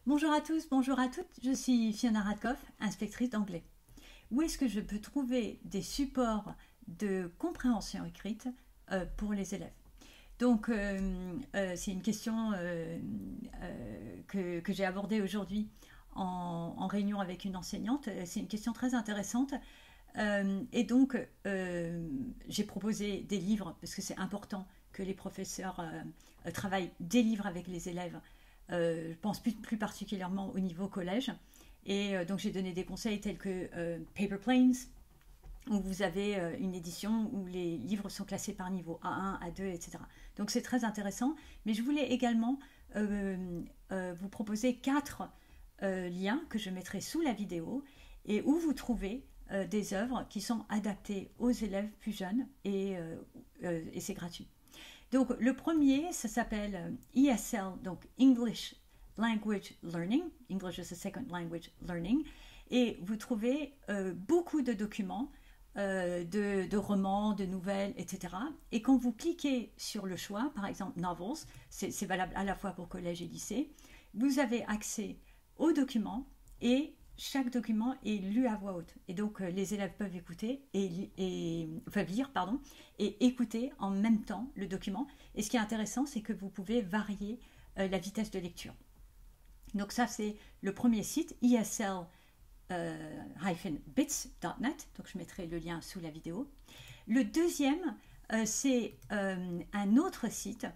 Bonjour à tous, bonjour à toutes, je suis Fiona Radkoff, inspectrice d'anglais. Où est-ce que je peux trouver des supports de compréhension écrite pour les élèves? Donc, c'est une question que j'ai abordée aujourd'hui en réunion avec une enseignante. C'est une question très intéressante. Et donc, j'ai proposé des livres, parce que c'est important que les professeurs travaillent des livres avec les élèves. Je pense plus particulièrement au niveau collège. Et donc, j'ai donné des conseils tels que Paper Planes, où vous avez une édition où les livres sont classés par niveau A1, A2, etc. Donc c'est très intéressant. Mais je voulais également vous proposer 4 liens que je mettrai sous la vidéo et où vous trouvez des œuvres qui sont adaptées aux élèves plus jeunes et c'est gratuit. Donc le premier, ça s'appelle ESL, donc English Language Learning, English as a Second Language Learning, et vous trouvez beaucoup de documents, de romans, de nouvelles, etc. Et quand vous cliquez sur le choix, par exemple novels, c'est valable à la fois pour collège et lycée, vous avez accès aux documents et chaque document est lu à voix haute. Et donc les élèves peuvent écouter peuvent lire et écouter en même temps le document. Et ce qui est intéressant, c'est que vous pouvez varier la vitesse de lecture. Donc ça, c'est le premier site, esl-bits.net. Donc je mettrai le lien sous la vidéo. Le deuxième, c'est un autre site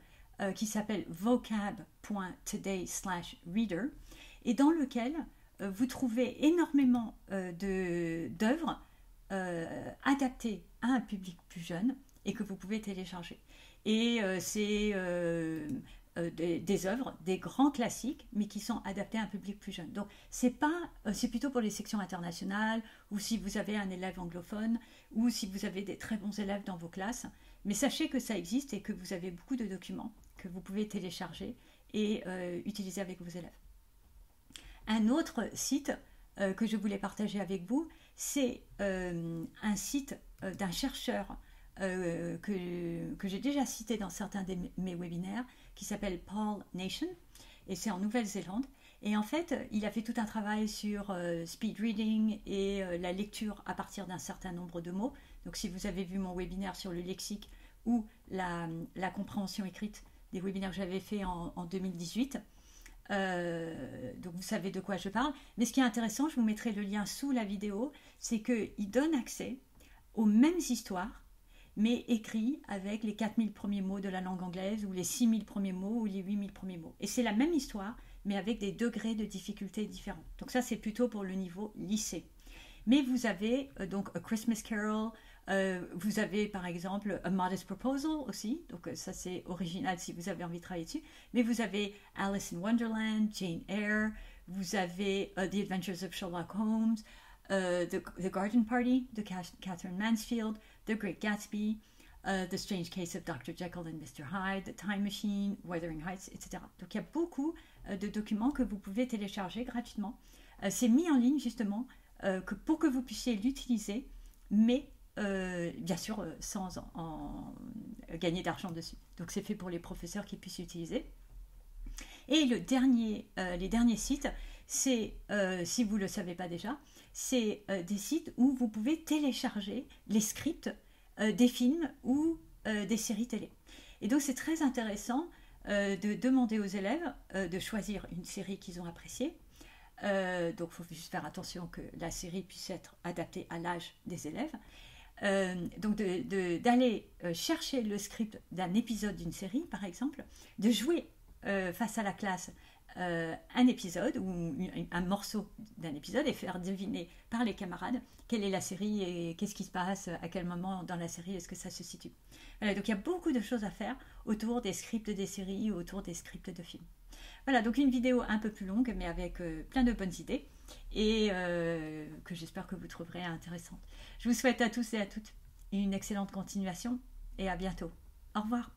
qui s'appelle vocab.today/reader et dans lequel vous trouvez énormément d'œuvres adaptées à un public plus jeune et que vous pouvez télécharger. Et c'est des œuvres, des grands classiques, mais qui sont adaptés à un public plus jeune. Donc, c'est plutôt pour les sections internationales, ou si vous avez un élève anglophone, ou si vous avez des très bons élèves dans vos classes. Mais sachez que ça existe et que vous avez beaucoup de documents que vous pouvez télécharger et utiliser avec vos élèves. Un autre site que je voulais partager avec vous, c'est un site d'un chercheur que j'ai déjà cité dans certains de mes webinaires, qui s'appelle Paul Nation, et c'est en Nouvelle-Zélande. Et en fait, il a fait tout un travail sur speed reading et la lecture à partir d'un certain nombre de mots. Donc si vous avez vu mon webinaire sur le lexique ou la compréhension écrite, des webinaires que j'avais fait en 2018, donc vous savez de quoi je parle. Mais ce qui est intéressant, je vous mettrai le lien sous la vidéo, c'est qu'il donne accès aux mêmes histoires, mais écrits avec les 4000 premiers mots de la langue anglaise, ou les 6000 premiers mots, ou les 8000 premiers mots. Et c'est la même histoire, mais avec des degrés de difficulté différents. Donc ça, c'est plutôt pour le niveau lycée. Mais vous avez donc A Christmas Carol, vous avez par exemple A Modest Proposal aussi, donc ça c'est original si vous avez envie de travailler dessus, mais vous avez Alice in Wonderland, Jane Eyre, vous avez The Adventures of Sherlock Holmes, The Garden Party de Catherine Mansfield, The Great Gatsby, The Strange Case of Dr. Jekyll and Mr. Hyde, The Time Machine, Wuthering Heights, etc. Donc il y a beaucoup de documents que vous pouvez télécharger gratuitement. C'est mis en ligne justement pour que vous puissiez l'utiliser, mais bien sûr sans gagner d'argent dessus. Donc c'est fait pour les professeurs qui puissent utiliser. Et les derniers sites, c'est, si vous ne le savez pas déjà, c'est des sites où vous pouvez télécharger les scripts des films ou des séries télé. Et donc c'est très intéressant de demander aux élèves de choisir une série qu'ils ont appréciée. Donc il faut juste faire attention que la série puisse être adaptée à l'âge des élèves. Donc d'aller chercher le script d'un épisode d'une série, par exemple, de jouer face à la classe un épisode ou un morceau d'un épisode et faire deviner par les camarades quelle est la série et qu'est-ce qui se passe, à quel moment dans la série est-ce que ça se situe. Voilà, donc il y a beaucoup de choses à faire autour des scripts des séries, autour des scripts de films. Voilà, donc une vidéo un peu plus longue mais avec plein de bonnes idées et que j'espère que vous trouverez intéressante. Je vous souhaite à tous et à toutes une excellente continuation et à bientôt. Au revoir.